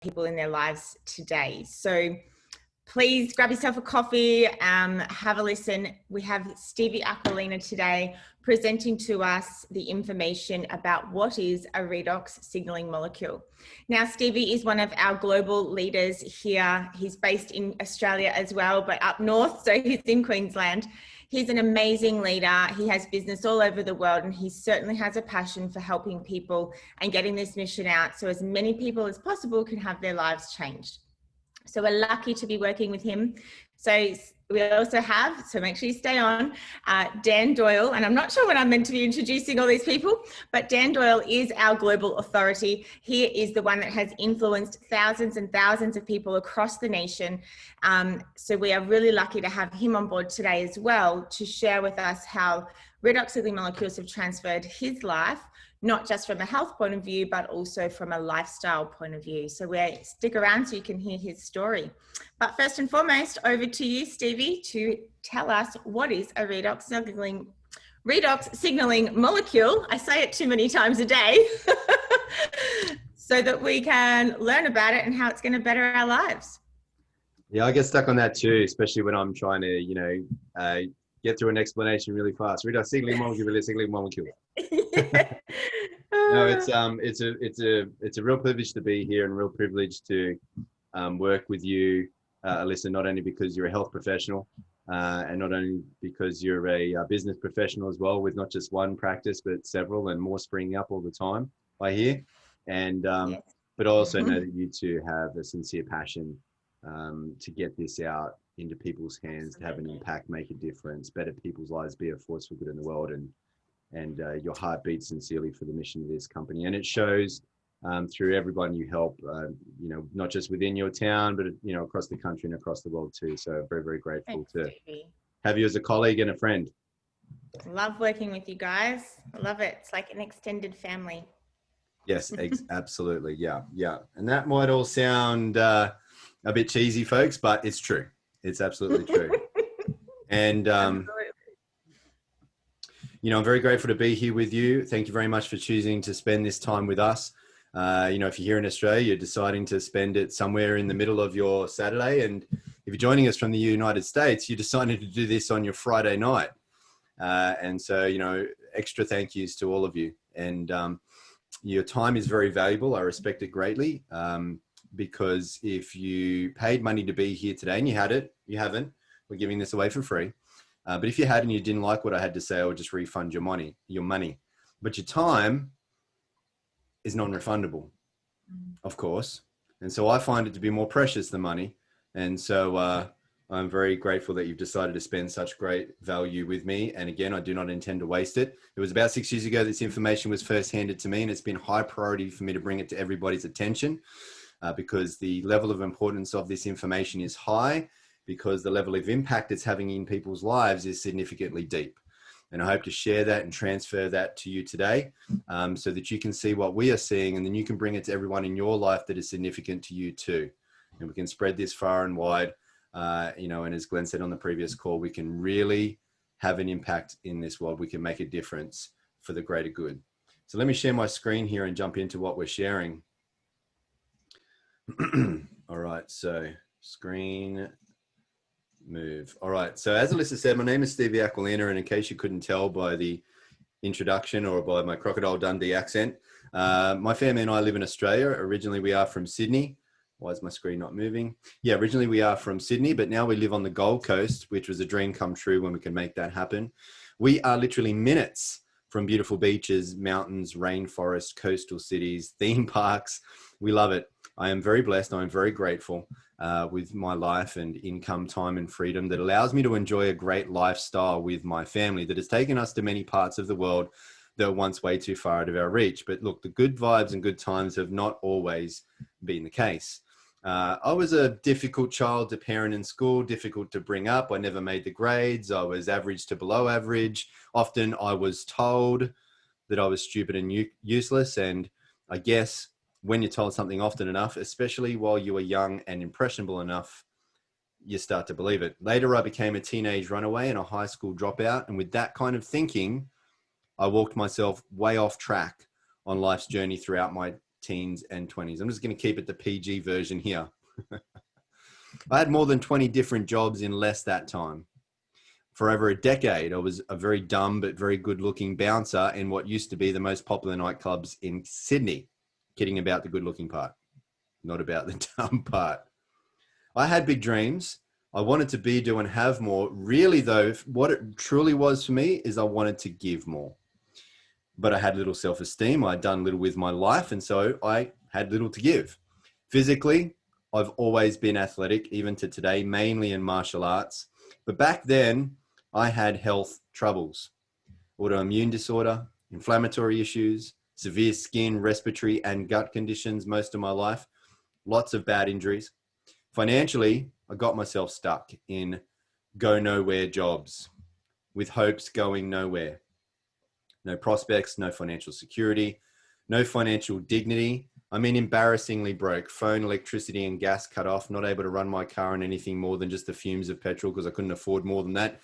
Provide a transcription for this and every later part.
people in their lives today. So please grab yourself a coffee, have a listen. We have Stevie Aquilina today presenting to us the information about what is a redox signaling molecule. Now, Stevie is one of our global leaders here. He's based in Australia as well, but up north, so he's in Queensland. He's an amazing leader. He has business all over the world, and he certainly has a passion for helping people and getting this mission out so as many people as possible can have their lives changed. So we're lucky to be working with him. So we also have, so make sure you stay on, Dan Doyle. And I'm not sure when I'm meant to be introducing all these people, but Dan Doyle is our global authority. He is the one that has influenced thousands and thousands of people across the nation. So we are really lucky to have him on board today as well to share with us how redox signaling molecules have transferred his life, not just from a health point of view, but also from a lifestyle point of view. So stick around so you can hear his story. But first and foremost, over to you, Stevie, to tell us what is a redox signaling molecule. I say it too many times a day so that we can learn about it and how it's going to better our lives. Yeah, I get stuck on that too, especially when I'm trying to, get through an explanation really fast. Redox signaling molecule. No, it's a real privilege to be here and a real privilege to work with you, Alissa, not only because you're a health professional and not only because you're a business professional as well, with not just one practice, but several and more springing up all the time, I hear. And, Yes. but I also know that you two have a sincere passion to get this out into people's hands, to have an impact, make a difference, better people's lives, be a force for good in the world, and your heart beats sincerely for the mission of this company. And it shows through everyone you help, not just within your town, but, across the country and across the world too. So very, very grateful to have you as a colleague and a friend. Love working with you guys. I love it. It's like an extended family. Yes, absolutely. Yeah. And that might all sound a bit cheesy, folks, but it's true. It's absolutely true. And, I'm very grateful to be here with you. Thank you very much for choosing to spend this time with us. If you're here in Australia, you're deciding to spend it somewhere in the middle of your Saturday. And if you're joining us from the United States, you decided to do this on your Friday night. And so, extra thank yous to all of you. And your time is very valuable. I respect it greatly. Because if you paid money to be here today and you haven't, we're giving this away for free. But if you had and you didn't like what I had to say, I would just refund your money. But your time is non-refundable, of course. And so I find it to be more precious than money. And so I'm very grateful that you've decided to spend such great value with me. And again, I do not intend to waste it. It was about 6 years ago this information was first handed to me, and it's been high priority for me to bring it to everybody's attention. Because the level of importance of this information is high, because the level of impact it's having in people's lives is significantly deep. And I hope to share that and transfer that to you today so that you can see what we are seeing, and then you can bring it to everyone in your life that is significant to you too. And we can spread this far and wide, and as Glenn said on the previous call, we can really have an impact in this world. We can make a difference for the greater good. So let me share my screen here and jump into what we're sharing. All right, so screen move. All right, so as Alissa said, my name is Stevie Aquilina, and in case you couldn't tell by the introduction or by my Crocodile Dundee accent, my family and I live in Australia. Originally, we are from Sydney. Why is my screen not moving? Yeah, originally we are from Sydney, but now we live on the Gold Coast, which was a dream come true when we could make that happen. We are literally minutes from beautiful beaches, mountains, rainforest, coastal cities, theme parks. We love it. I am very blessed. I'm very grateful with my life and income, time and freedom that allows me to enjoy a great lifestyle with my family that has taken us to many parts of the world that were once way too far out of our reach. But look, the good vibes and good times have not always been the case. I was a difficult child to parent in school, difficult to bring up. I never made the grades. I was average to below average. Often I was told that I was stupid and useless. And I guess when you're told something often enough, especially while you are young and impressionable enough, you start to believe it. Later, I became a teenage runaway and a high school dropout. And with that kind of thinking, I walked myself way off track on life's journey throughout my teens and 20s. I'm just going to keep it the PG version here. I had more than 20 different jobs in less that time. For over a decade, I was a very dumb but very good-looking bouncer in what used to be the most popular nightclubs in Sydney. Kidding about the good-looking part, not about the dumb part. I had big dreams. I wanted to be, do, and have more. Really, though, what it truly was for me is I wanted to give more. But I had little self-esteem. I'd done little with my life, and so I had little to give. Physically, I've always been athletic, even to today, mainly in martial arts. But back then, I had health troubles, autoimmune disorder, inflammatory issues, severe skin, respiratory, and gut conditions most of my life, lots of bad injuries. Financially, I got myself stuck in go nowhere jobs with hopes going nowhere. No prospects, no financial security, no financial dignity. I mean, embarrassingly broke. Phone, electricity, and gas cut off. Not able to run my car on anything more than just the fumes of petrol because I couldn't afford more than that.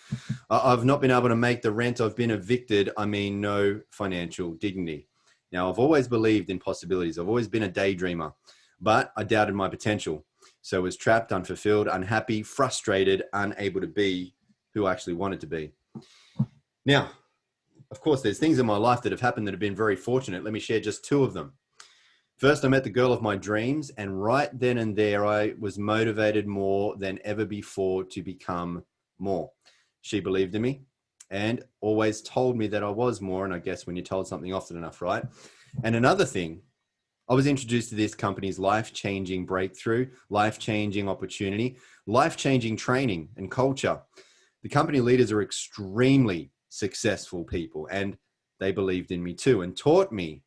I've not been able to make the rent. I've been evicted. I mean, no financial dignity. Now, I've always believed in possibilities. I've always been a daydreamer, but I doubted my potential. So I was trapped, unfulfilled, unhappy, frustrated, unable to be who I actually wanted to be. Now, of course, there's things in my life that have happened that have been very fortunate. Let me share just two of them. First, I met the girl of my dreams, and right then and there, I was motivated more than ever before to become more. She believed in me and always told me that I was more, and I guess when you're told something often enough, right? And another thing, I was introduced to this company's life-changing breakthrough, life-changing opportunity, life-changing training and culture. The company leaders are extremely successful people, and they believed in me too and taught me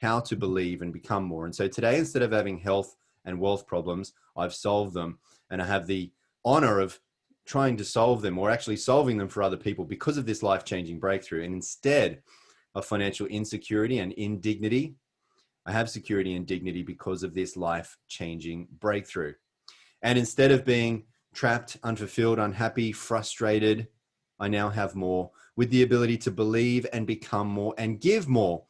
how to believe and become more. And so today, instead of having health and wealth problems, I've solved them, and I have the honor of trying to solve them or actually solving them for other people because of this life-changing breakthrough. And instead of financial insecurity and indignity, I have security and dignity because of this life-changing breakthrough. And instead of being trapped, unfulfilled, unhappy, frustrated, I now have more, with the ability to believe and become more and give more,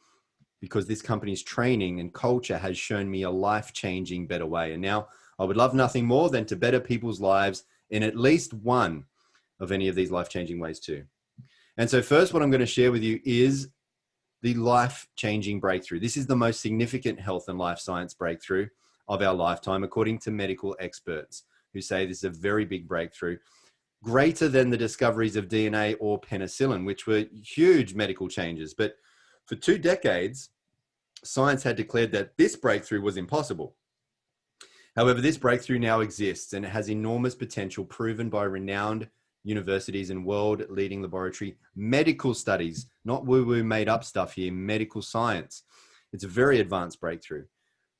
because this company's training and culture has shown me a life-changing better way. And now I would love nothing more than to better people's lives in at least one of any of these life-changing ways too. And so first, what I'm going to share with you is the life-changing breakthrough. This is the most significant health and life science breakthrough of our lifetime, according to medical experts who say this is a very big breakthrough, greater than the discoveries of DNA or penicillin, which were huge medical changes. But for 2 decades, science had declared that this breakthrough was impossible. However, this breakthrough now exists, and it has enormous potential, proven by renowned universities and world-leading laboratory medical studies, not woo-woo made-up stuff here, medical science. It's a very advanced breakthrough,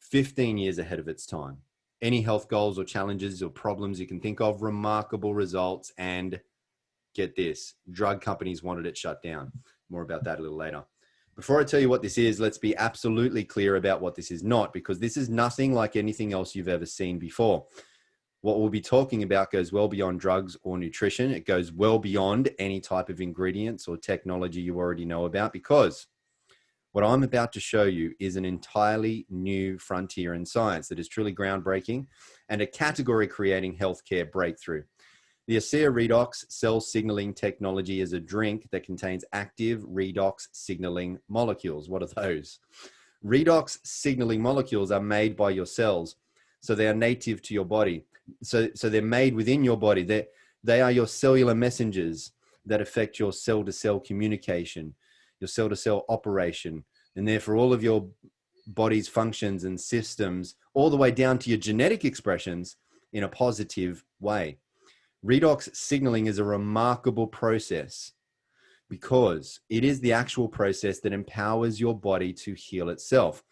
15 years ahead of its time. Any health goals or challenges or problems you can think of, remarkable results, and get this, drug companies wanted it shut down. More about that a little later. Before I tell you what this is, let's be absolutely clear about what this is not, because this is nothing like anything else you've ever seen before. What we'll be talking about goes well beyond drugs or nutrition. It goes well beyond any type of ingredients or technology you already know about, because what I'm about to show you is an entirely new frontier in science that is truly groundbreaking and a category-creating healthcare breakthrough. The Alissa Redox cell signaling technology is a drink that contains active redox signaling molecules. What are those? Redox signaling molecules are made by your cells, so they are native to your body. So they're made within your body. They are your cellular messengers that affect your cell-to-cell communication, your cell-to-cell operation, and therefore all of your body's functions and systems, all the way down to your genetic expressions in a positive way. Redox signaling is a remarkable process because it is the actual process that empowers your body to heal itself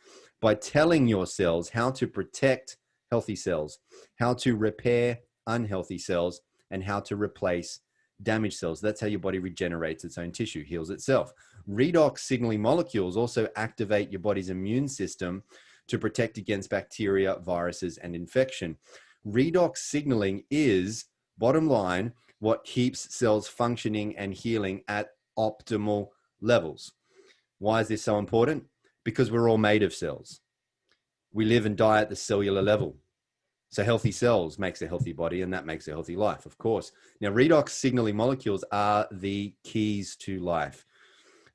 by telling your cells how to protect healthy cells, how to repair unhealthy cells, and how to replace damaged cells. That's how your body regenerates its own tissue, heals itself. Redox signaling molecules also activate your body's immune system to protect against bacteria, viruses, and infection. Redox signaling is, bottom line, what keeps cells functioning and healing at optimal levels. Why is this so important? Because we're all made of cells. We live and die at the cellular level. So healthy cells makes a healthy body, and that makes a healthy life, of course. Now, redox signaling molecules are the keys to life.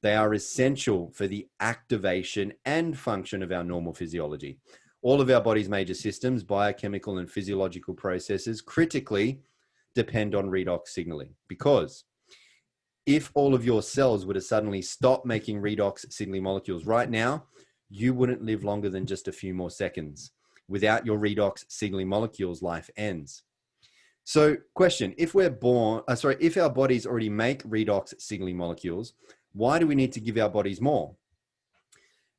They are essential for the activation and function of our normal physiology. All of our body's major systems, biochemical and physiological processes, critically depend on redox signaling, because if all of your cells were to suddenly stop making redox signaling molecules right now, you wouldn't live longer than just a few more seconds. Without your redox signaling molecules, life ends. So question, if our bodies already make redox signaling molecules, why do we need to give our bodies more?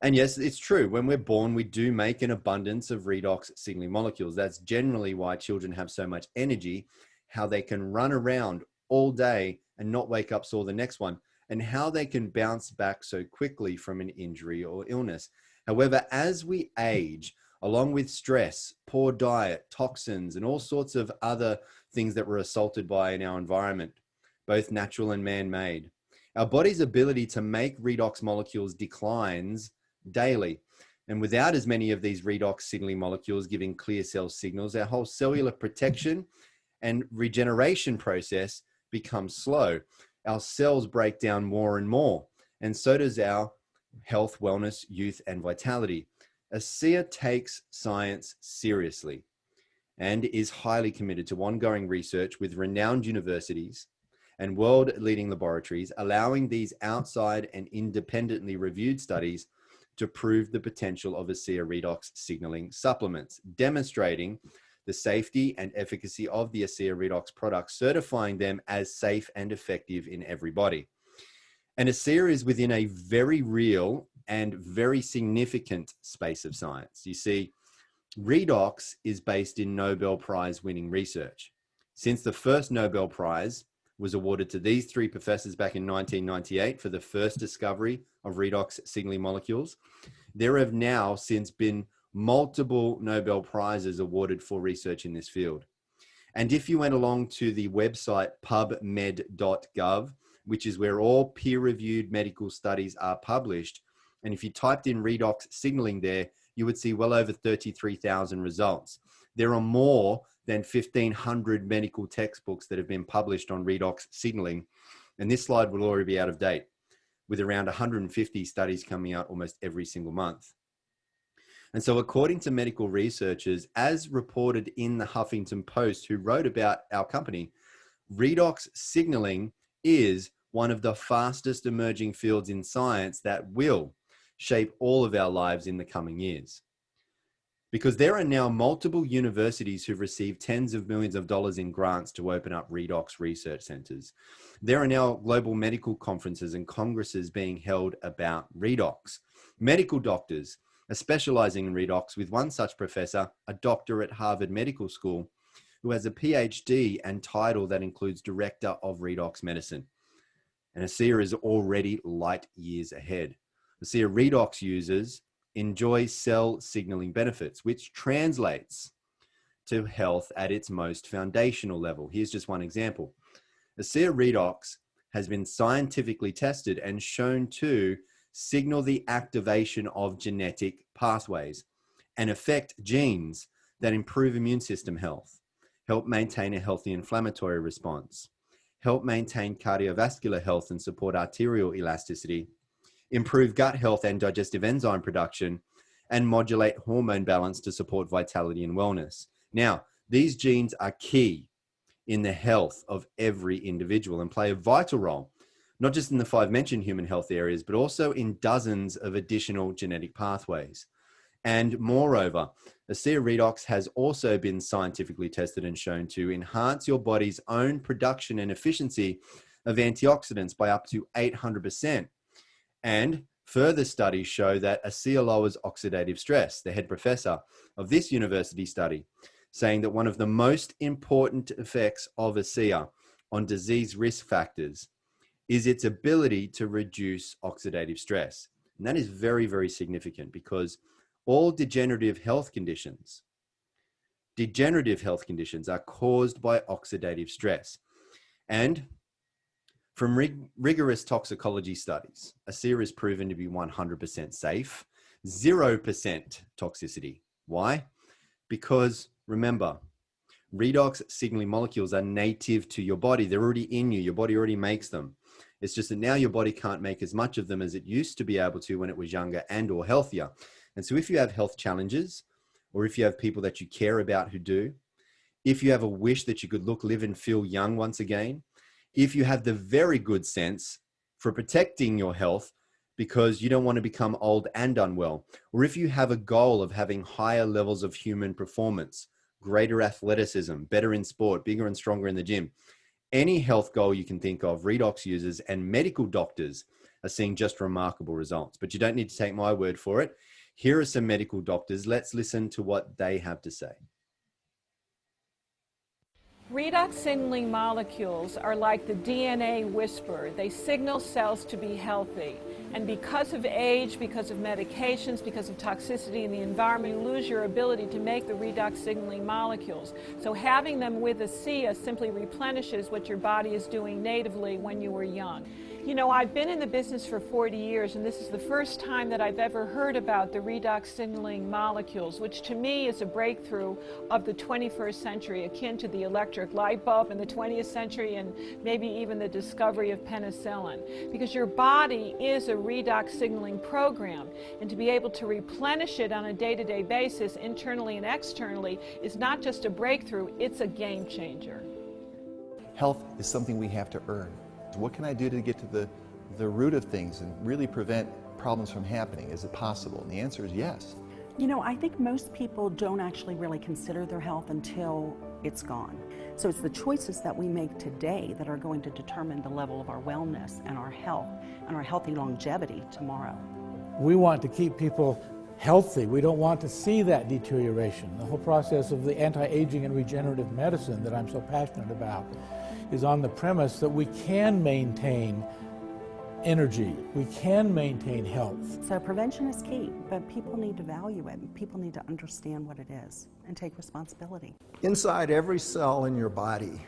And yes, it's true. When we're born, we do make an abundance of redox signaling molecules. That's generally why children have so much energy, how they can run around all day and not wake up sore the next one, and how they can bounce back so quickly from an injury or illness. However, as we age, along with stress, poor diet, toxins, and all sorts of other things that we're assaulted by in our environment, both natural and man-made, our body's ability to make redox molecules declines daily. And without as many of these redox signaling molecules giving clear cell signals, our whole cellular protection and regeneration process becomes slow. Our cells break down more and more, and so does our health, wellness, youth, and vitality. ASEA takes science seriously and is highly committed to ongoing research with renowned universities and world-leading laboratories, allowing these outside and independently reviewed studies to prove the potential of ASEA redox signaling supplements, demonstrating the safety and efficacy of the ASEA redox products, certifying them as safe and effective in everybody. And ASEA is within a very real and very significant space of science. You see, redox is based in Nobel Prize winning research. Since the first Nobel Prize was awarded to these three professors back in 1998 for the first discovery of redox signaling molecules, there have now since been multiple Nobel Prizes awarded for research in this field. And if you went along to the website pubmed.gov, which is where all peer-reviewed medical studies are published, and if you typed in redox signaling there, you would see well over 33,000 results. There are more than 1,500 medical textbooks that have been published on redox signaling, and this slide will already be out of date, with around 150 studies coming out almost every single month. And so according to medical researchers, as reported in the Huffington Post, who wrote about our company, redox signaling is one of the fastest emerging fields in science that will shape all of our lives in the coming years. Because there are now multiple universities who've received tens of millions of dollars in grants to open up redox research centers. There are now global medical conferences and congresses being held about redox. Medical doctors are specializing in redox, with one such professor, a doctor at Harvard Medical School, who has a PhD and title that includes Director of Redox Medicine. And ASEA is already light years ahead. ASEA redox users enjoy cell signaling benefits, which translates to health at its most foundational level. Here's just one example. ASEA redox has been scientifically tested and shown to signal the activation of genetic pathways and affect genes that improve immune system health, help maintain a healthy inflammatory response, help maintain cardiovascular health and support arterial elasticity, improve gut health and digestive enzyme production, and modulate hormone balance to support vitality and wellness. Now, these genes are key in the health of every individual and play a vital role, not just in the 5 mentioned human health areas, but also in dozens of additional genetic pathways. And moreover, ASEA redox has also been scientifically tested and shown to enhance your body's own production and efficiency of antioxidants by up to 800%. And further studies show that ASEA lowers oxidative stress. The head professor of this university study saying that one of the most important effects of ASEA on disease risk factors is its ability to reduce oxidative stress. And that is very, very significant, because all degenerative health conditions are caused by oxidative stress. And from rigorous toxicology studies, ASEA is proven to be 100% safe, 0% toxicity. Why? Because remember, redox signaling molecules are native to your body. They're already in you. Your body already makes them. It's just that now your body can't make as much of them as it used to be able to when it was younger and or healthier. And so if you have health challenges, or if you have people that you care about who do, if you have a wish that you could look, live, and feel young once again, if you have the very good sense for protecting your health because you don't want to become old and unwell, or if you have a goal of having higher levels of human performance, greater athleticism, better in sport, bigger and stronger in the gym, any health goal you can think of, redox users and medical doctors are seeing just remarkable results. But you don't need to take my word for it. Here are some medical doctors. Let's listen to what they have to say. Redox signaling molecules are like the DNA whisperer. They signal cells to be healthy. And because of age, because of medications, because of toxicity in the environment, you lose your ability to make the redox signaling molecules. So having them with ASEA simply replenishes what your body is doing natively when you were young. You know, I've been in the business for 40 years, and this is the first time that I've ever heard about the redox signaling molecules, which to me is a breakthrough of the 21st century, akin to the electric light bulb in the 20th century and maybe even the discovery of penicillin. Because your body is a redox signaling program, and to be able to replenish it on a day-to-day basis, internally and externally, is not just a breakthrough, it's a game changer. Health is something we have to earn. What can I do to get to the root of things and really prevent problems from happening? Is it possible? And the answer is yes. You know, I think most people don't actually really consider their health until it's gone. So it's the choices that we make today that are going to determine the level of our wellness and our health and our healthy longevity tomorrow. We want to keep people healthy. We don't want to see that deterioration. The whole process of the anti-aging and regenerative medicine that I'm so passionate about is on the premise that we can maintain energy, we can maintain health. So prevention is key, but people need to value it. People need to understand what it is and take responsibility. Inside every cell in your body,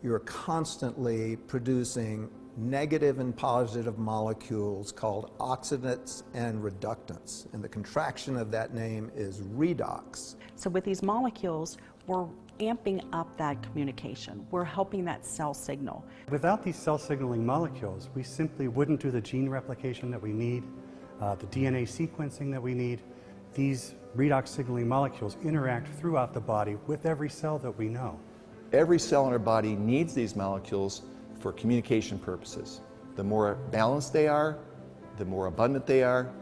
you're constantly producing negative and positive molecules called oxidants and reductants. And the contraction of that name is redox. So with these molecules, we're amping up that communication. We're helping that cell signal. Without these cell signaling molecules, we simply wouldn't do the gene replication that we need, the DNA sequencing that we need. These redox signaling molecules interact throughout the body with every cell that we know. Every cell in our body needs these molecules for communication purposes. The more balanced they are, the more abundant they are,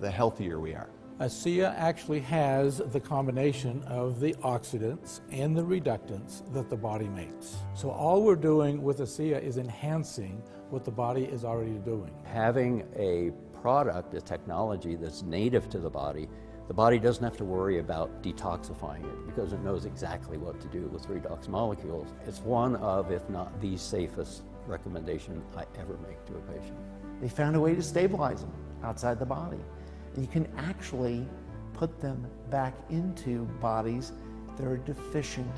the healthier we are. ASEA actually has the combination of the oxidants and the reductants that the body makes. So all we're doing with ASEA is enhancing what the body is already doing. Having a product, a technology that's native to the body doesn't have to worry about detoxifying it because it knows exactly what to do with redox molecules. It's one of, if not the safest recommendation I ever make to a patient. They found a way to stabilize them outside the body. And you can actually put them back into bodies that are deficient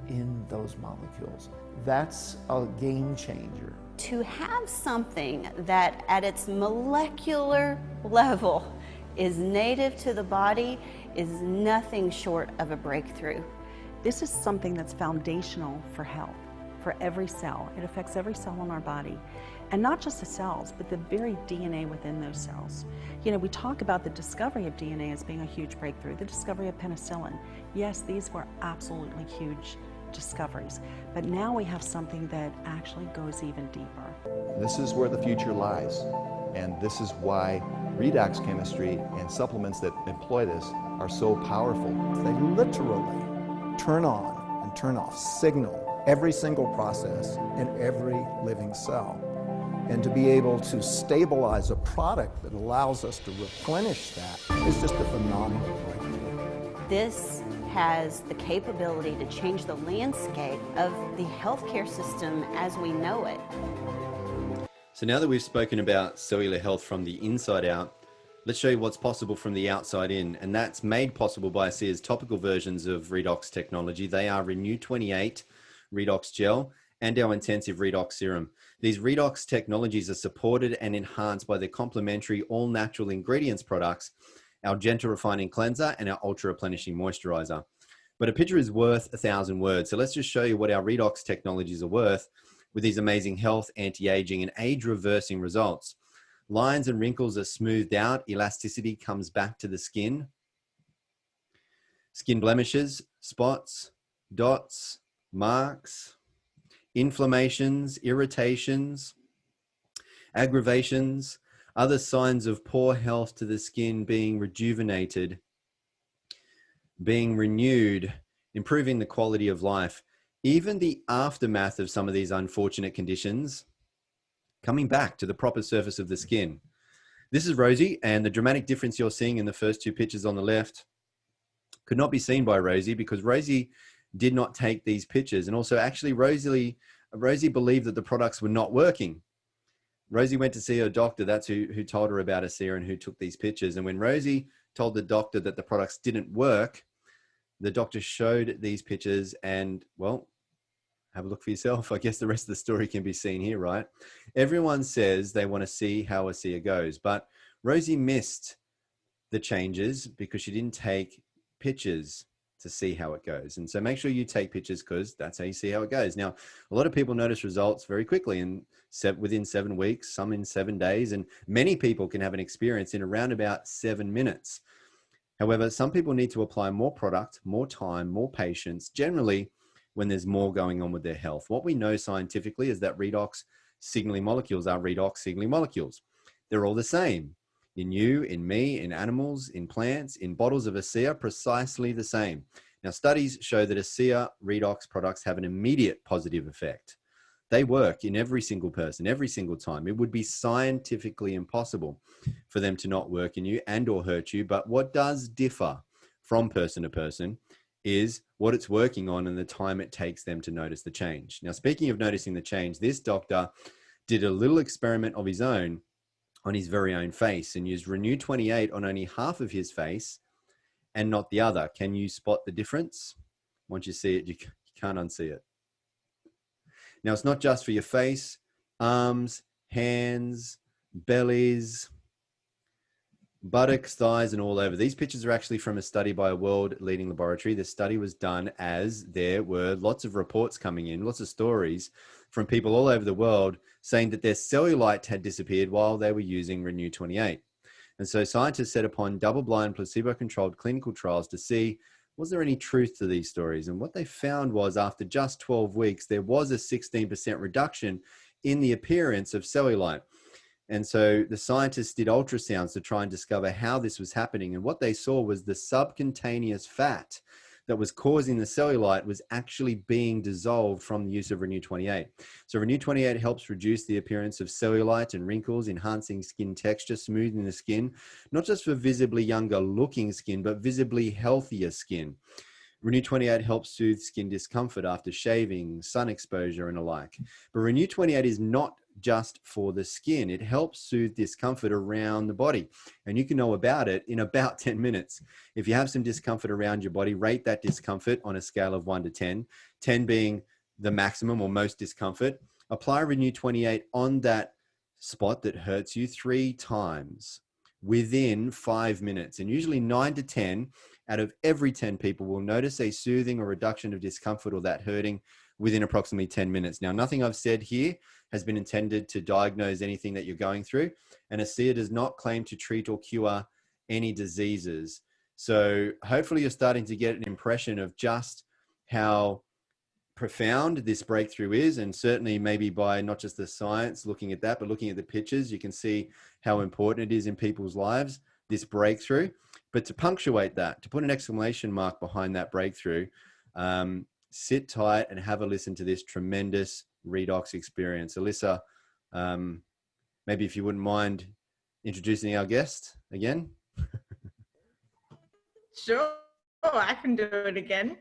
in those molecules. That's a game changer. To have something that at its molecular level is native to the body is nothing short of a breakthrough. This is something that's foundational for health, for every cell. It affects every cell in our body. And not just the cells, but the very DNA within those cells. You know, we talk about the discovery of DNA as being a huge breakthrough, the discovery of penicillin. Yes, these were absolutely huge discoveries, but now we have something that actually goes even deeper. This is where the future lies, and this is why redox chemistry and supplements that employ this are so powerful. They literally turn on and turn off, signal every single process in every living cell. And to be able to stabilize a product that allows us to replenish that is just a phenomenal breakthrough. This has the capability to change the landscape of the healthcare system as we know it. So now that we've spoken about cellular health from the inside out, let's show you what's possible from the outside in. And that's made possible by ASEA's topical versions of Redox technology. They are Renew 28 Redox Gel and our Intensive Redox Serum. These Redox technologies are supported and enhanced by their complementary all-natural ingredients products our gentle refining cleanser, and our ultra replenishing moisturizer. But a picture is worth 1,000 words. So let's just show you what our Redox technologies are worth with these amazing health, anti-aging, and age-reversing results. Lines and wrinkles are smoothed out. Elasticity comes back to the skin. Skin blemishes, spots, dots, marks, inflammations, irritations, aggravations, other signs of poor health to the skin being rejuvenated, being renewed, improving the quality of life. Even the aftermath of some of these unfortunate conditions, coming back to the proper surface of the skin. This is Rosie, and the dramatic difference you're seeing in the first two pictures on the left could not be seen by Rosie because Rosie did not take these pictures. And also actually Rosie believed that the products were not working. Rosie went to see her doctor. That's who told her about Alissa and who took these pictures. And when Rosie told the doctor that the products didn't work, the doctor showed these pictures and, well, have a look for yourself. I guess the rest of the story can be seen here, right? Everyone says they want to see how Alissa goes, but Rosie missed the changes because she didn't take pictures to see how it goes. And so make sure you take pictures because that's how you see how it goes. Now, a lot of people notice results very quickly and within 7 weeks, some in 7 days, and many people can have an experience in around about 7 minutes. However, some people need to apply more product, more time, more patience, generally when there's more going on with their health. What we know scientifically is that redox signaling molecules are redox signaling molecules. They're all the same. In you, in me, in animals, in plants, in bottles of Alissa, precisely the same. Now, studies show that Alissa redox products have an immediate positive effect. They work in every single person, every single time. It would be scientifically impossible for them to not work in you and or hurt you. But what does differ from person to person is what it's working on and the time it takes them to notice the change. Now, speaking of noticing the change, this doctor did a little experiment of his own on his very own face and used Renew 28 on only half of his face and not the other. Can you spot the difference? Once you see it, you can't unsee it. Now, it's not just for your face, arms, hands, bellies, buttocks, thighs, and all over. These pictures are actually from a study by a world-leading laboratory. The study was done as there were lots of reports coming in, lots of stories from people all over the world saying that their cellulite had disappeared while they were using Renew 28. And so scientists set upon double-blind, placebo-controlled clinical trials to see, was there any truth to these stories? And what they found was after just 12 weeks, there was a 16% reduction in the appearance of cellulite. And so the scientists did ultrasounds to try and discover how this was happening. And what they saw was the subcutaneous fat that was causing the cellulite was actually being dissolved from the use of Renew 28. So Renew 28 helps reduce the appearance of cellulite and wrinkles, enhancing skin texture, smoothing the skin, not just for visibly younger looking skin, but visibly healthier skin. Renew 28 helps soothe skin discomfort after shaving, sun exposure, and alike. But Renew 28 is not just for the skin. It helps soothe discomfort around the body. And you can know about it in about 10 minutes. If you have some discomfort around your body, rate that discomfort on a scale of 1 to 10, 10 being the maximum or most discomfort. Apply Renew 28 on that spot that hurts you 3 times within 5 minutes. And usually 9 to 10 out of every 10 people will notice a soothing or reduction of discomfort or that hurting within approximately 10 minutes. Now, nothing I've said here has been intended to diagnose anything that you're going through. And Alissa does not claim to treat or cure any diseases. So hopefully you're starting to get an impression of just how profound this breakthrough is. And certainly maybe by not just the science looking at that, but looking at the pictures, you can see how important it is in people's lives, this breakthrough. But to punctuate that, to put an exclamation mark behind that breakthrough, sit tight and have a listen to this tremendous redox experience. Alissa, maybe if you wouldn't mind introducing our guest again. Sure, I can do it again.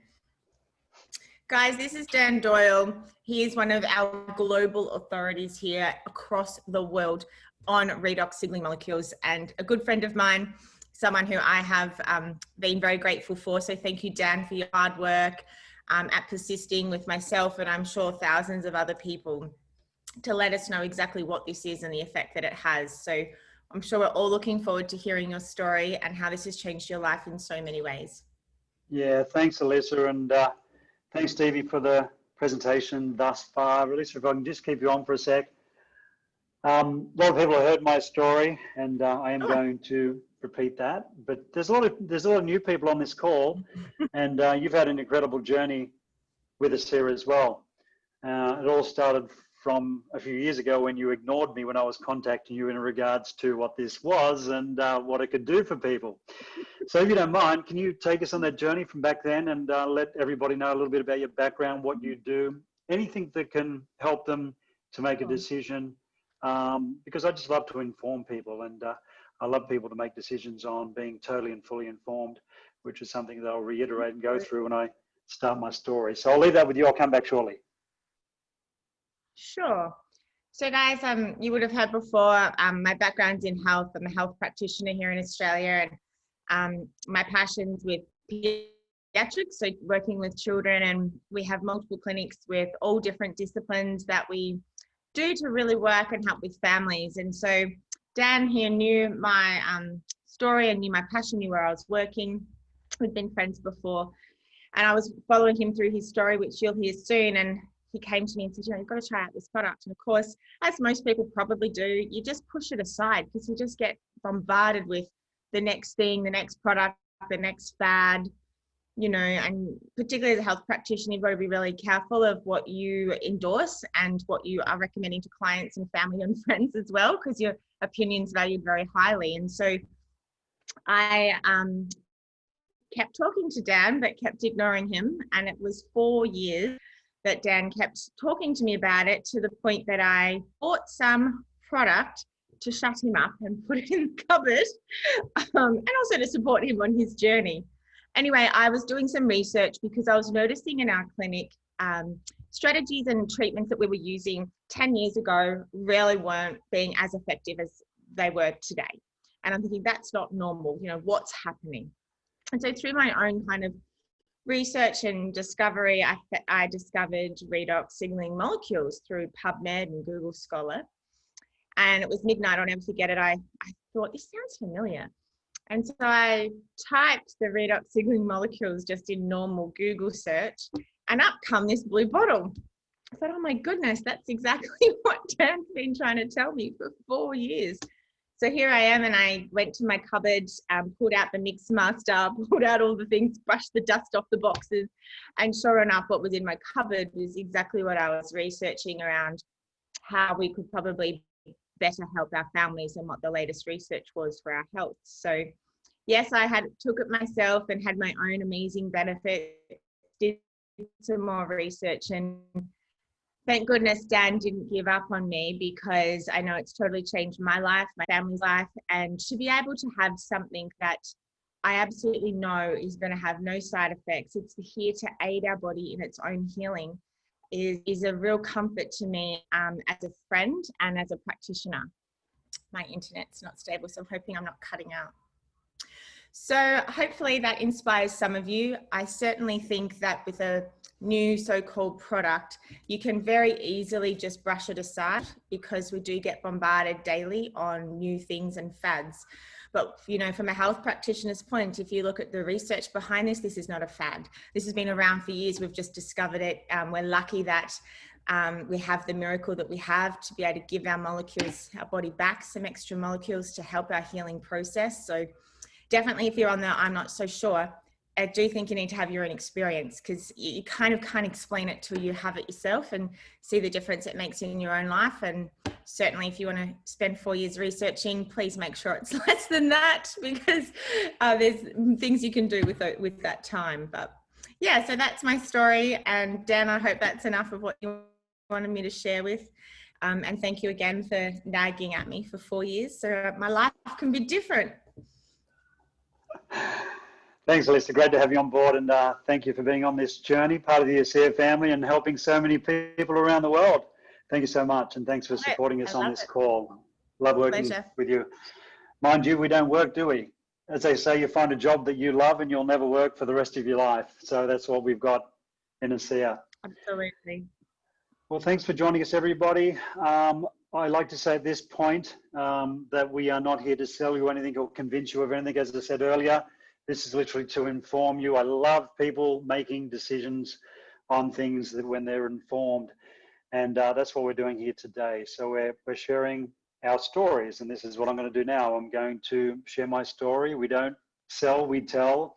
Guys, this is Dan Doyle. He is one of our global authorities here across the world on redox signaling molecules and a good friend of mine, someone who I have been very grateful for. So thank you, Dan, for your hard work at persisting with myself and I'm sure thousands of other people to let us know exactly what this is and the effect that it has. So I'm sure we're all looking forward to hearing your story and how this has changed your life in so many ways. Yeah, thanks, Alissa, and thanks, Stevie, for the presentation thus far. Alissa, if I can just keep you on for a sec. A lot of people have heard my story, and I am going to repeat that. But there's a lot of new people on this call, and you've had an incredible journey with us here as well. It all started from a few years ago when you ignored me when I was contacting you in regards to what this was and what it could do for people. So if you don't mind, can you take us on that journey from back then and let everybody know a little bit about your background, what you do, anything that can help them to make a decision, because I just love to inform people, and I love people to make decisions on being totally and fully informed, which is something that I'll reiterate and go through when I start my story. So I'll leave that with you. I'll come back shortly. Sure. So guys, you would have heard before, my background's in health. I'm a health practitioner here in Australia, and my passion's with pediatrics, so working with children, and we have multiple clinics with all different disciplines that we do to really work and help with families. And so Dan here knew my story and knew my passion, knew where I was working. We'd been friends before, and I was following him through his story, which you'll hear soon. And he came to me and said, you know, you've got to try out this product. And of course, as most people probably do, you just push it aside because you just get bombarded with the next thing, the next product, the next fad, you know, and particularly as a health practitioner, you've got to be really careful of what you endorse and what you are recommending to clients and family and friends as well, because your opinion's valued very highly. And so I kept talking to Dan, but kept ignoring him. And it was 4 years that Dan kept talking to me about it, to the point that I bought some product to shut him up and put it in the cupboard, and also to support him on his journey. Anyway, I was doing some research because I was noticing in our clinic strategies and treatments that we were using 10 years ago really weren't being as effective as they were today. And I'm thinking, that's not normal, you know, what's happening? And so through my own kind of research and discovery, I discovered redox signaling molecules through PubMed and Google Scholar. And it was midnight, I'll never forget it. I thought, this sounds familiar. And so I typed the redox signaling molecules just in normal Google search, and up come this blue bottle. I thought, oh my goodness, that's exactly what Dan's been trying to tell me for 4 years. So here I am, and I went to my cupboard, pulled out the mix master, pulled out all the things, brushed the dust off the boxes, and sure enough, what was in my cupboard was exactly what I was researching around, how we could probably better help our families and what the latest research was for our health. So yes, I took it myself and had my own amazing benefits, did some more research, and thank goodness Dan didn't give up on me, because I know it's totally changed my life, my family's life, and to be able to have something that I absolutely know is going to have no side effects, it's here to aid our body in its own healing, is a real comfort to me as a friend and as a practitioner. My internet's not stable, so I'm hoping I'm not cutting out. So hopefully that inspires some of you. I certainly think that with a new so-called product, you can very easily just brush it aside, because we do get bombarded daily on new things and fads. But, you know, from a health practitioner's point, if you look at the research behind this, this is not a fad. This has been around for years. We've just discovered it. We're lucky that we have the miracle that we have to be able to give our molecules, our body back some extra molecules to help our healing process. So definitely, if you're on the I'm not so sure, I do think you need to have your own experience, because you kind of can't explain it till you have it yourself and see the difference it makes in your own life. And certainly if you want to spend 4 years researching, please make sure it's less than that, because there's things you can do with that time. But yeah, so that's my story. And Dan, I hope that's enough of what you wanted me to share with. And thank you again for nagging at me for 4 years, so my life can be different. Thanks, Alissa. Great to have you on board, and thank you for being on this journey, part of the ASEA family, and helping so many people around the world. Thank you so much, and thanks for supporting us on this call. Love working with you. Mind you, we don't work, do we? As they say, you find a job that you love and you'll never work for the rest of your life. So that's what we've got in ASEA. Absolutely. Well, thanks for joining us, everybody. I like to say at this point that we are not here to sell you anything or convince you of anything. As I said earlier, this is literally to inform you. I love people making decisions on things that when they're informed. And that's what we're doing here today. So we're sharing our stories, and this is what I'm going to do now. I'm going to share my story. We don't sell, we tell.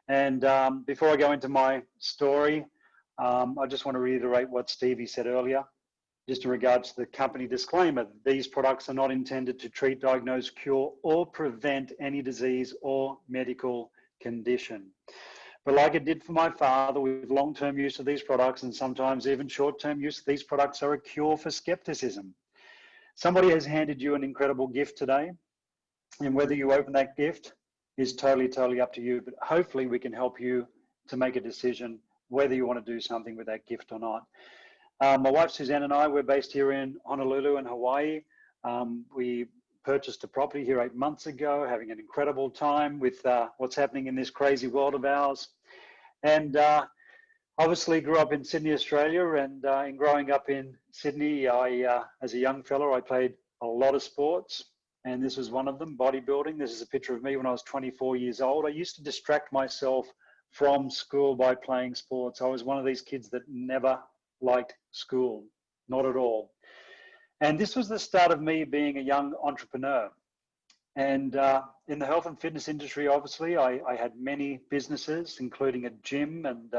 And before I go into my story, I just want to reiterate what Stevie said earlier, just in regards to the company disclaimer. These products are not intended to treat, diagnose, cure, or prevent any disease or medical condition. But like it did for my father, with long-term use of these products and sometimes even short-term use, these products are a cure for skepticism. Somebody has handed you an incredible gift today, and whether you open that gift is totally up to you. But hopefully we can help you to make a decision whether you want to do something with that gift or not. My wife Suzanne and I, we're based here in Honolulu in Hawaii. We purchased a property here 8 months ago, having an incredible time with what's happening in this crazy world of ours. And obviously grew up in Sydney, Australia, and in growing up in Sydney, as a young fella, I played a lot of sports, and this was one of them, bodybuilding. This is a picture of me when I was 24 years old. I used to distract myself from school by playing sports. I was one of these kids that never liked school, not at all. And this was the start of me being a young entrepreneur. And in the health and fitness industry, obviously, I had many businesses, including a gym and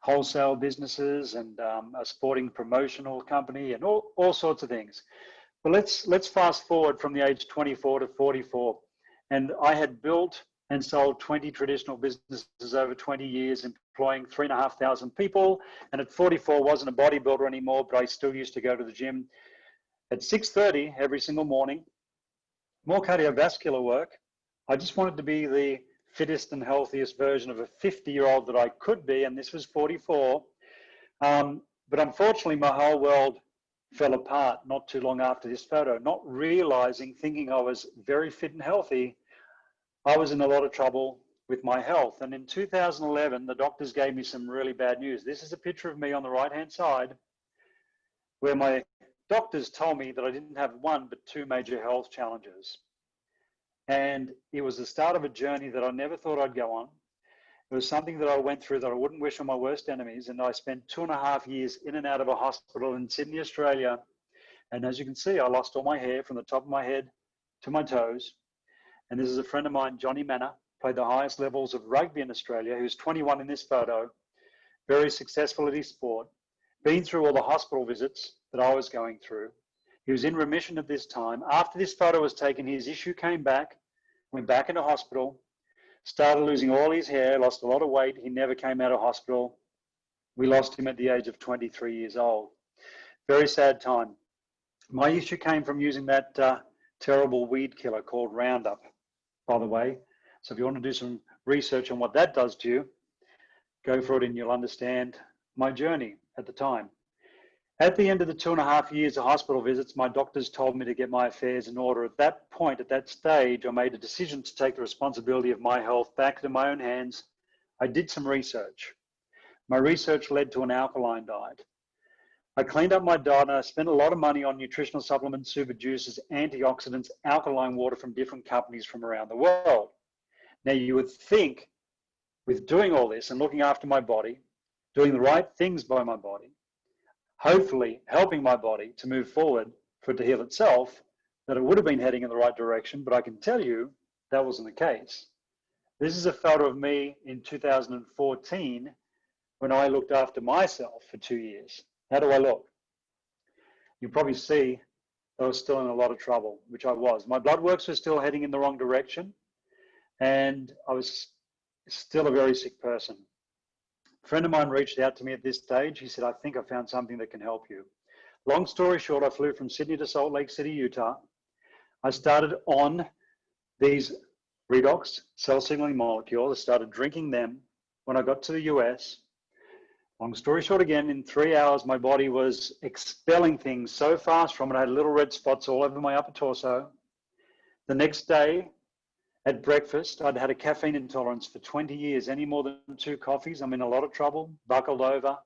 wholesale businesses and a sporting promotional company and all sorts of things. But let's fast forward from the age 24 to 44. And I had built and sold 20 traditional businesses over 20 years, employing 3,500 people. And at 44, wasn't a bodybuilder anymore, but I still used to go to the gym at 6:30 every single morning. More cardiovascular work. I just wanted to be the fittest and healthiest version of a 50-year-old that I could be, and this was 44. But unfortunately, my whole world fell apart not too long after this photo. Not realizing, thinking I was very fit and healthy, I was in a lot of trouble with my health. And in 2011, the doctors gave me some really bad news. This is a picture of me on the right-hand side, where my doctors told me that I didn't have one, but two major health challenges. And it was the start of a journey that I never thought I'd go on. It was something that I went through that I wouldn't wish on my worst enemies. And I spent 2.5 years in and out of a hospital in Sydney, Australia. And as you can see, I lost all my hair from the top of my head to my toes. And this is a friend of mine, Johnny Manor, played the highest levels of rugby in Australia, who's 21 in this photo, very successful at his sport, been through all the hospital visits that I was going through. He was in remission at this time. After this photo was taken, his issue came back, went back into hospital, started losing all his hair, lost a lot of weight. He never came out of hospital. We lost him at the age of 23 years old. Very sad time. My issue came from using that terrible weed killer called Roundup, by the way. So if you want to do some research on what that does to you, go for it and you'll understand my journey at the time. At the end of the 2.5 years of hospital visits, my doctors told me to get my affairs in order. At that point, at that stage, I made a decision to take the responsibility of my health back into my own hands. I did some research. My research led to an alkaline diet. I cleaned up my diet and I spent a lot of money on nutritional supplements, super juices, antioxidants, alkaline water from different companies from around the world. Now, you would think with doing all this and looking after my body, doing the right things by my body, hopefully helping my body to move forward for it to heal itself, that it would have been heading in the right direction, but I can tell you that wasn't the case. This is a photo of me in 2014 when I looked after myself for 2 years. How do I look? You probably see I was still in a lot of trouble, which I was. My blood works were still heading in the wrong direction, and I was still a very sick person. A friend of mine reached out to me at this stage. He said, I think I found something that can help you. Long story short, I flew from Sydney to Salt Lake City, Utah. I started on these Redox cell signaling molecules. I started drinking them. When I got to the US, long story short again, in 3 hours, my body was expelling things so fast from it. I had little red spots all over my upper torso. The next day, at breakfast, I'd had a caffeine intolerance for 20 years. Any more than 2 coffees, I'm in a lot of trouble, buckled over,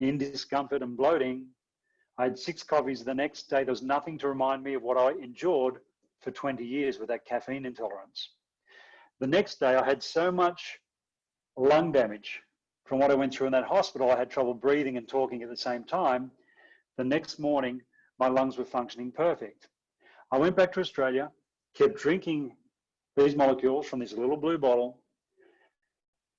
in discomfort and bloating. I had 6 coffees the next day. There was nothing to remind me of what I endured for 20 years with that caffeine intolerance. The next day, I had so much lung damage from what I went through in that hospital. I had trouble breathing and talking at the same time. The next morning, my lungs were functioning perfect. I went back to Australia, kept drinking these molecules from this little blue bottle.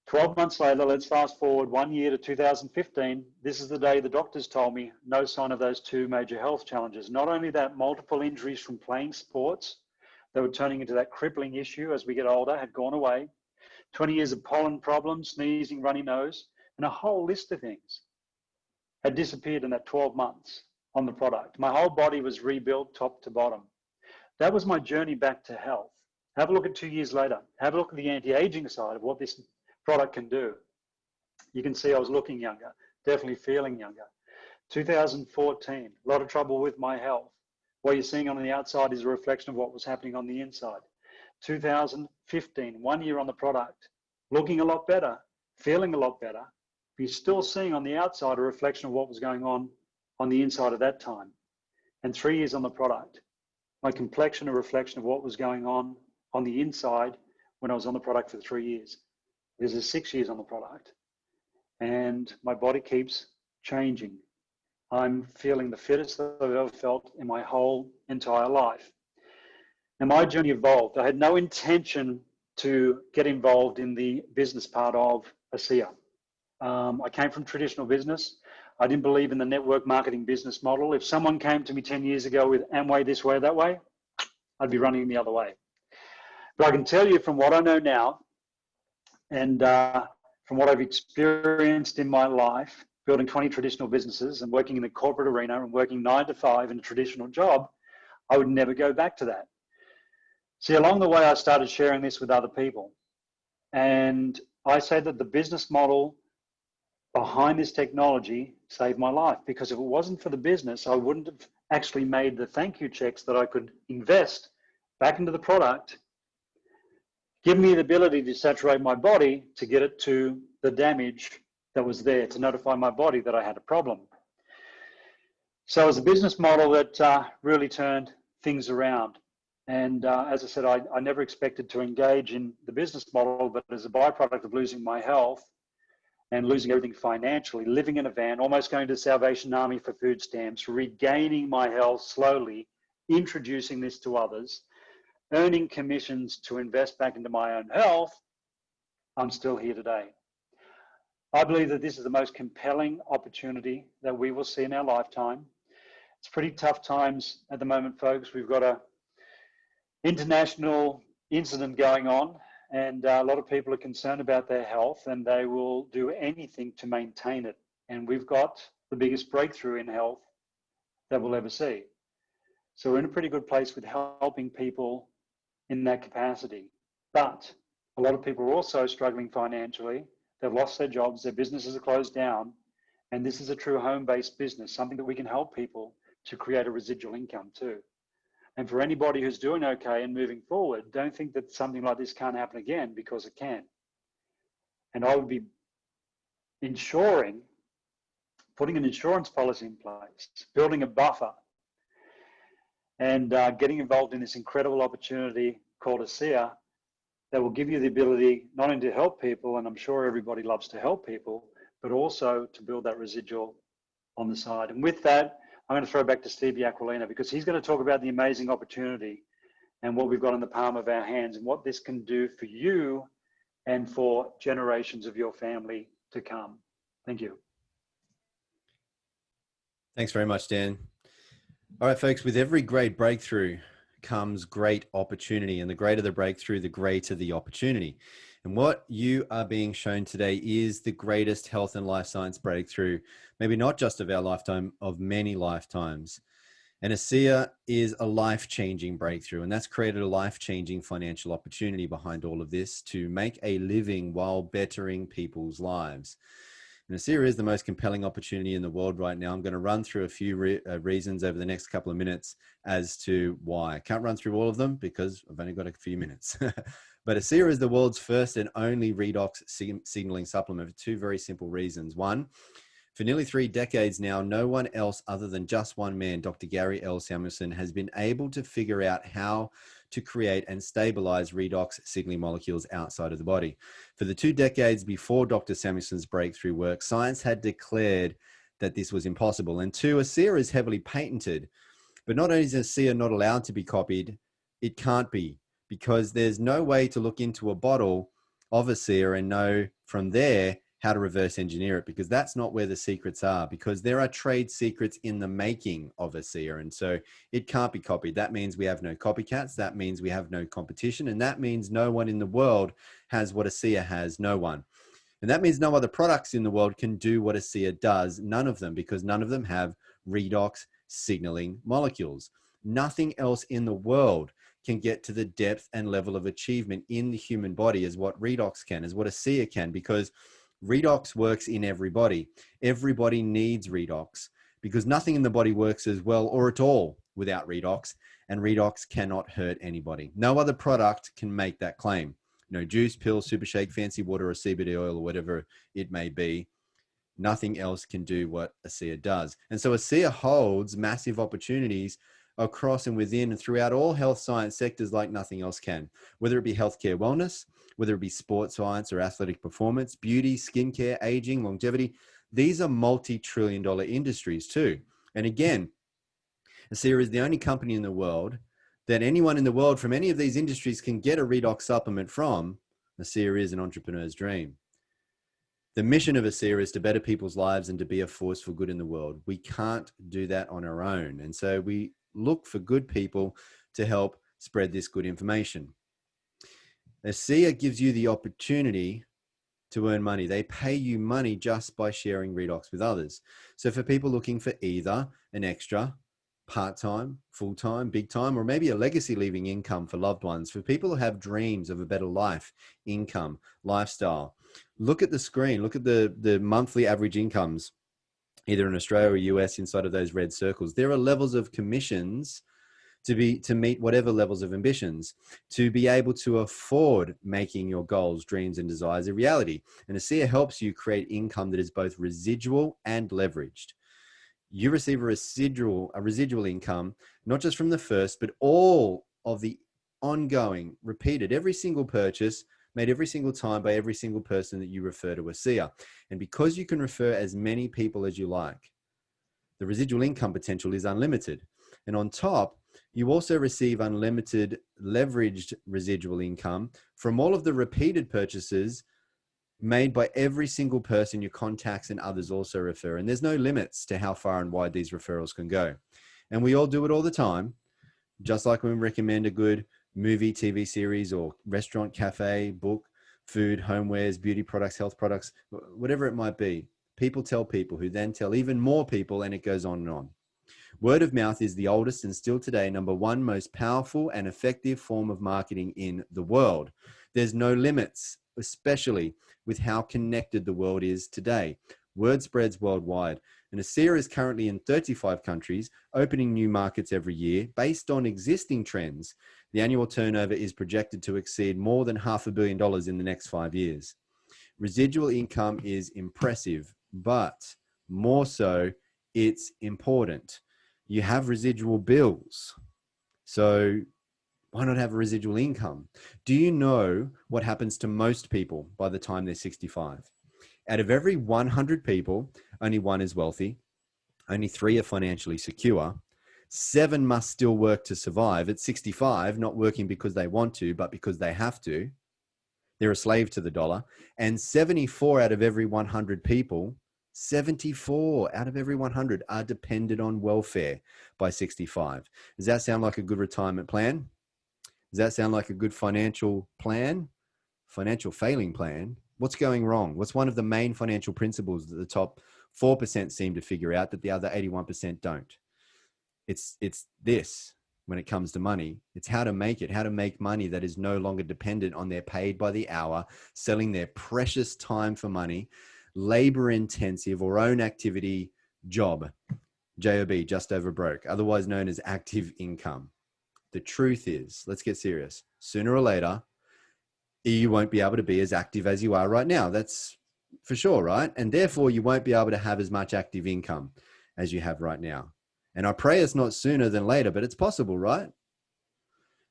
12 months later, let's fast forward 1 year to 2015. This is the day the doctors told me no sign of those 2 major health challenges. Not only that, multiple injuries from playing sports that were turning into that crippling issue as we get older had gone away. 20 years of pollen problems, sneezing, runny nose, and a whole list of things had disappeared in that 12 months on the product. My whole body was rebuilt top to bottom. That was my journey back to health. Have a look at 2 years later. Have a look at the anti-aging side of what this product can do. You can see I was looking younger, definitely feeling younger. 2014, a lot of trouble with my health. What you're seeing on the outside is a reflection of what was happening on the inside. 2015, 1 year on the product, looking a lot better, feeling a lot better. But you're still seeing on the outside a reflection of what was going on the inside at that time. And 3 years on the product, my complexion a reflection of what was going on the inside when I was on the product for 3 years. This is 6 years on the product. And my body keeps changing. I'm feeling the fittest that I've ever felt in my whole entire life. Now, my journey evolved. I had no intention to get involved in the business part of ASEA. I came from traditional business. I didn't believe in the network marketing business model. If someone came to me 10 years ago with Amway this way or that way, I'd be running the other way. But I can tell you from what I know now, and from what I've experienced in my life, building 20 traditional businesses and working in the corporate arena and working 9 to 5 in a traditional job, I would never go back to that. See, along the way, I started sharing this with other people. And I say that the business model behind this technology saved my life, because if it wasn't for the business, I wouldn't have actually made the thank you checks that I could invest back into the product, give me the ability to saturate my body to get it to the damage that was there, to notify my body that I had a problem. So it was a business model that really turned things around. And as I said, I never expected to engage in the business model, but as a byproduct of losing my health and losing everything financially, living in a van, almost going to the Salvation Army for food stamps, regaining my health slowly, introducing this to others, earning commissions to invest back into my own health, I'm still here today. I believe that this is the most compelling opportunity that we will see in our lifetime. It's pretty tough times at the moment, folks. We've got an international incident going on, and a lot of people are concerned about their health, and they will do anything to maintain it. And we've got the biggest breakthrough in health that we'll ever see. So we're in a pretty good place with helping people in that capacity. But a lot of people are also struggling financially. They've lost their jobs, their businesses are closed down, and this is a true home-based business, something that we can help people to create a residual income too. And for anybody who's doing okay and moving forward, don't think that something like this can't happen again, because it can. And I would be putting an insurance policy in place, building a buffer, and getting involved in this incredible opportunity called ASEA that will give you the ability not only to help people, and I'm sure everybody loves to help people, but also to build that residual on the side. And with that, I'm going to throw back to Stevie Aquilina, because he's going to talk about the amazing opportunity and what we've got in the palm of our hands and what this can do for you and for generations of your family to come. Thank you. Thanks very much, Dan. All right, folks, with every great breakthrough comes great opportunity, and the greater the breakthrough, the greater the opportunity. And what you are being shown today is the greatest health and life science breakthrough, maybe not just of our lifetime, of many lifetimes. And ASEA is a life-changing breakthrough, and that's created a life-changing financial opportunity behind all of this to make a living while bettering people's lives. And ASEA is the most compelling opportunity in the world right now. I'm going to run through a few reasons over the next couple of minutes as to why. I can't run through all of them because I've only got a few minutes. But ASEA is the world's first and only redox signaling supplement for two very simple reasons. One, For nearly 3 decades now, no one else other than just one man, Dr. Gary L. Samuelson, has been able to figure out how to create and stabilize redox signaling molecules outside of the body. For the 2 decades before Dr. Samuelson's breakthrough work, science had declared that this was impossible. And 2, ASEA is heavily patented. But not only is ASEA not allowed to be copied, it can't be, because there's no way to look into a bottle of ASEA and know from there how to reverse engineer it, because that's not where the secrets are, because there are trade secrets in the making of ASEA, and so it can't be copied. That means we have no copycats, that means we have no competition, and that means no one in the world has what ASEA has, no one. And that means no other products in the world can do what ASEA does, none of them, because none of them have redox signaling molecules. Nothing else in the world can get to the depth and level of achievement in the human body as what redox can, as what ASEA can, because redox works in everybody. Everybody needs redox, because nothing in the body works as well or at all without redox, and redox cannot hurt anybody. No other product can make that claim. You know, juice, pill, super shake, fancy water, or CBD oil, or whatever it may be. Nothing else can do what ASEA does. And so ASEA holds massive opportunities across and within and throughout all health science sectors like nothing else can, whether it be healthcare wellness, whether it be sports science or athletic performance, beauty, skincare, aging, longevity. These are multi-trillion-dollar industries too. And again, ASEA is the only company in the world that anyone in the world from any of these industries can get a redox supplement from. ASEA is an entrepreneur's dream. The mission of ASEA is to better people's lives and to be a force for good in the world. We can't do that on our own. And so we look for good people to help spread this good information. ASEA gives you the opportunity to earn money. They pay you money just by sharing redox with others. So for people looking for either an extra, part-time, full-time, big time, or maybe a legacy leaving income for loved ones, for people who have dreams of a better life, income, lifestyle, look at the screen, look at the monthly average incomes, either in Australia or US inside of those red circles. There are levels of commissions to meet whatever levels of ambitions, to be able to afford making your goals, dreams, and desires a reality. And ASEA helps you create income that is both residual and leveraged. You receive a residual income, not just from the first, but all of the ongoing, repeated, every single purchase made every single time by every single person that you refer to ASEA. And because you can refer as many people as you like, the residual income potential is unlimited. And on top, you also receive unlimited leveraged residual income from all of the repeated purchases made by every single person your contacts and others also refer. And there's no limits to how far and wide these referrals can go. And we all do it all the time, just like when we recommend a good movie, TV series, or restaurant, cafe, book, food, homewares, beauty products, health products, whatever it might be. People tell people who then tell even more people, and it goes on and on. Word of mouth is the oldest and still today #1 most powerful and effective form of marketing in the world. There's no limits, especially with how connected the world is today. Word spreads worldwide. And ASEA is currently in 35 countries, opening new markets every year. Based on existing trends, the annual turnover is projected to exceed more than $500 million in the next 5 years. Residual income is impressive, but more so, it's important. You have residual bills. So why not have a residual income? Do you know what happens to most people by the time they're 65? Out of every 100 people, only 1 is wealthy. Only 3 are financially secure. 7 must still work to survive. At 65, not working because they want to, but because they have to. They're a slave to the dollar. And 74 out of every 100 people, 74 out of every 100 are dependent on welfare by 65. Does that sound like a good retirement plan? Does that sound like a good financial plan? Financial failing plan? What's going wrong? What's one of the main financial principles that the top 4% seem to figure out that the other 81% don't? It's this when it comes to money. It's how to make money that is no longer dependent on their paid by the hour, selling their precious time for money, labor intensive or own activity job, JOB, just over broke, otherwise known as active income. The truth is, let's get serious. Sooner or later, you won't be able to be as active as you are right now. That's for sure, right? And therefore you won't be able to have as much active income as you have right now. And I pray it's not sooner than later, but it's possible, right?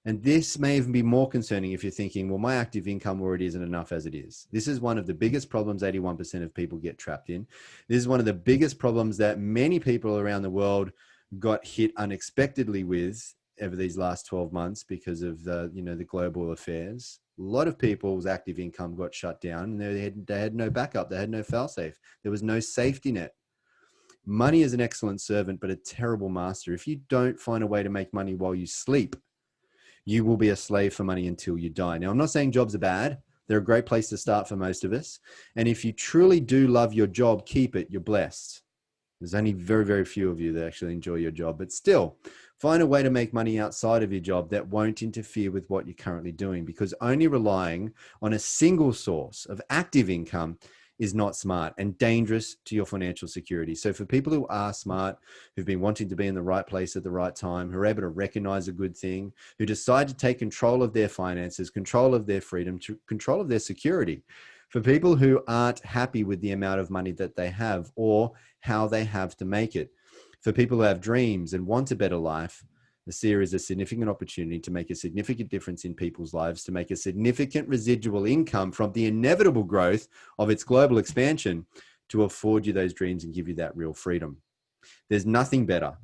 And this may even be more concerning if you're thinking, well, my active income already isn't enough as it is. This is one of the biggest problems 81% of people get trapped in. This is one of the biggest problems that many people around the world got hit unexpectedly with over these last 12 months because of the, the global affairs. A lot of people's active income got shut down and they had no backup. They had no fail-safe. There was no safety net. Money is an excellent servant, but a terrible master. If you don't find a way to make money while you sleep, you will be a slave for money until you die. Now, I'm not saying jobs are bad. They're a great place to start for most of us. And if you truly do love your job, keep it. You're blessed. There's only very, very few of you that actually enjoy your job, but still find a way to make money outside of your job that won't interfere with what you're currently doing, because only relying on a single source of active income is not smart and dangerous to your financial security. So for people who are smart, who've been wanting to be in the right place at the right time, who are able to recognize a good thing, who decide to take control of their finances, control of their freedom, control of their security, for people who aren't happy with the amount of money that they have or how they have to make it, for people who have dreams and want a better life, the SEER is a significant opportunity to make a significant difference in people's lives, to make a significant residual income from the inevitable growth of its global expansion, to afford you those dreams and give you that real freedom. There's nothing better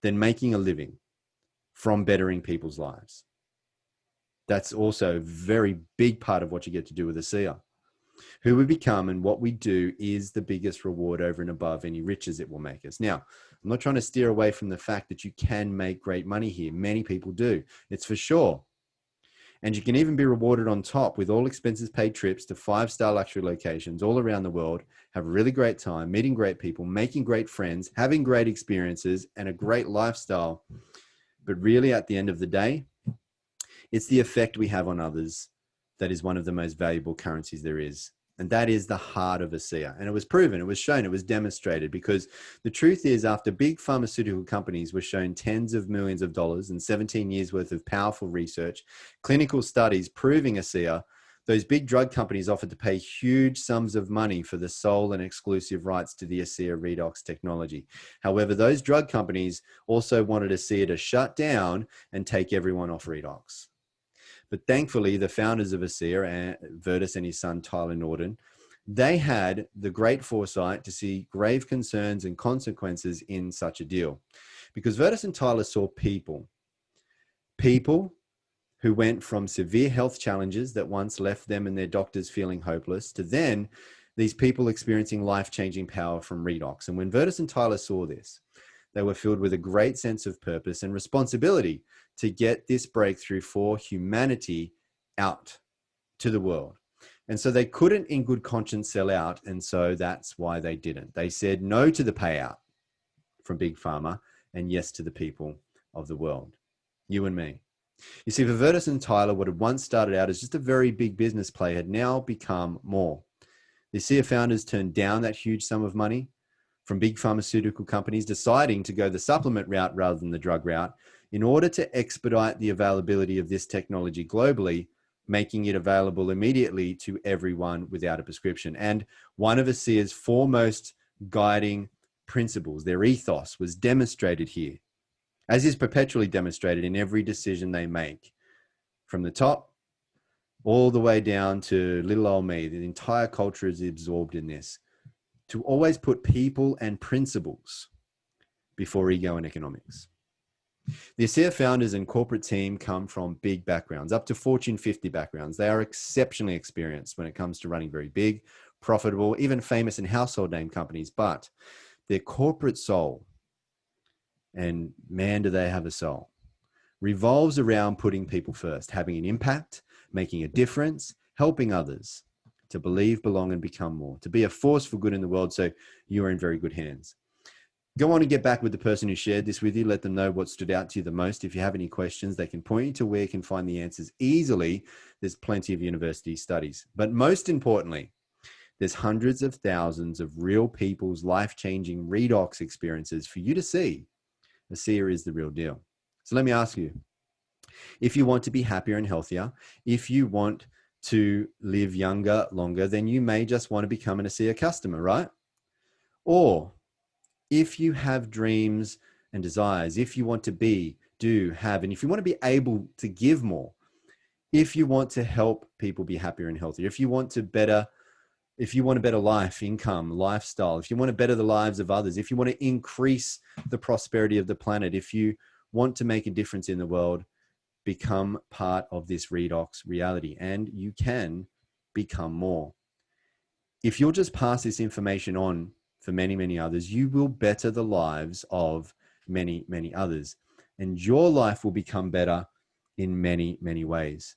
than making a living from bettering people's lives. That's also a very big part of what you get to do with a SEER. Who we become and what we do is the biggest reward over and above any riches it will make us. Now, I'm not trying to steer away from the fact that you can make great money here. Many people do. It's for sure. And you can even be rewarded on top with all expenses paid trips to 5-star luxury locations all around the world, have a really great time, meeting great people, making great friends, having great experiences, and a great lifestyle. But really, at the end of the day, it's the effect we have on others that is one of the most valuable currencies there is. And that is the heart of a SEER. And it was proven, it was shown, it was demonstrated, because the truth is, after big pharmaceutical companies were shown tens of millions of dollars and 17 years worth of powerful research, clinical studies proving a SEER, those big drug companies offered to pay huge sums of money for the sole and exclusive rights to the SEER Redox technology. However, those drug companies also wanted a SEER to shut down and take everyone off Redox. But thankfully, the founders of SEER, Virtus and his son, Tyler Norton, they had the great foresight to see grave concerns and consequences in such a deal. Because Virtus and Tyler saw people who went from severe health challenges that once left them and their doctors feeling hopeless, to then these people experiencing life-changing power from Redox. And when Virtus and Tyler saw this, they were filled with a great sense of purpose and responsibility to get this breakthrough for humanity out to the world. And so they couldn't in good conscience sell out. And so that's why they didn't. They said no to the payout from Big Pharma and yes to the people of the world, you and me. You see, for Virtus and Tyler, what had once started out as just a very big business play had now become more. The SEER founders turned down that huge sum of money from big pharmaceutical companies, deciding to go the supplement route rather than the drug route in order to expedite the availability of this technology globally, making it available immediately to everyone without a prescription. And one of SEER's foremost guiding principles, their ethos, was demonstrated here, as is perpetually demonstrated in every decision they make, from the top all the way down to little old me. The entire culture is absorbed in this, to always put people and principles before ego and economics. The SEER founders and corporate team come from big backgrounds, up to Fortune 50 backgrounds. They are exceptionally experienced when it comes to running very big, profitable, even famous and household name companies. But their corporate soul, and man, do they have a soul, revolves around putting people first, having an impact, making a difference, helping others to believe, belong, and become more, to be a force for good in the world. So you are in very good hands. Go on and get back with the person who shared this with you. Let them know what stood out to you the most. If you have any questions, they can point you to where you can find the answers easily. There's plenty of university studies. But most importantly, there's hundreds of thousands of real people's life-changing Redox experiences for you to see. The SEER is the real deal. So let me ask you, if you want to be happier and healthier, if you want to live younger, longer, then you may just want to become an ASEA customer, right? Or if you have dreams and desires, if you want to be, do, have, and if you want to be able to give more, if you want to help people be happier and healthier, if you want a better life, income, lifestyle, if you want to better the lives of others, if you want to increase the prosperity of the planet, if you want to make a difference in the world, become part of this Redox reality, and you can become more. If you'll just pass this information on for many, many others, you will better the lives of many, many others, and your life will become better in many, many ways.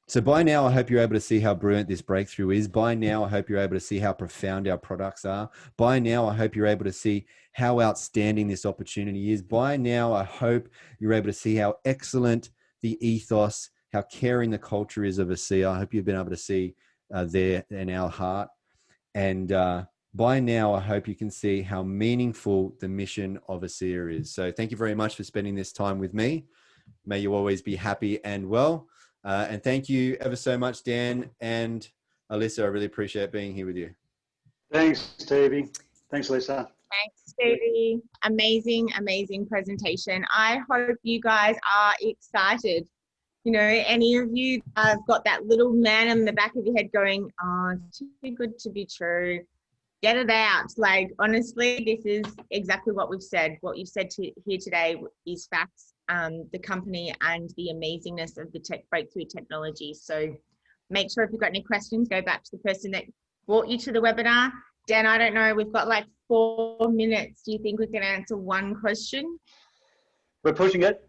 So by now, I hope you're able to see how brilliant this breakthrough is. By now, I hope you're able to see how profound our products are. By now, I hope you're able to see how outstanding this opportunity is. By now, I hope you're able to see how excellent the ethos, how caring the culture is of ASEA. I hope you've been able to see there in our heart. And by now, I hope you can see how meaningful the mission of ASEA is. So thank you very much for spending this time with me. May you always be happy and well. And thank you ever so much, Dan and Alissa. I really appreciate being here with you. Thanks, Stevie. Thanks, Alissa. Thanks, Stevie. Amazing, amazing presentation. I hope you guys are excited. You know, any of you have got that little man in the back of your head going, oh, it's too good to be true. Get it out. Like, honestly, this is exactly what we've said. What you've said here today is facts. The company and the amazingness of the breakthrough technology. So make sure if you've got any questions, go back to the person that brought you to the webinar. Dan, I don't know, we've got like 4 minutes. Do you think we can answer one question? We're pushing it.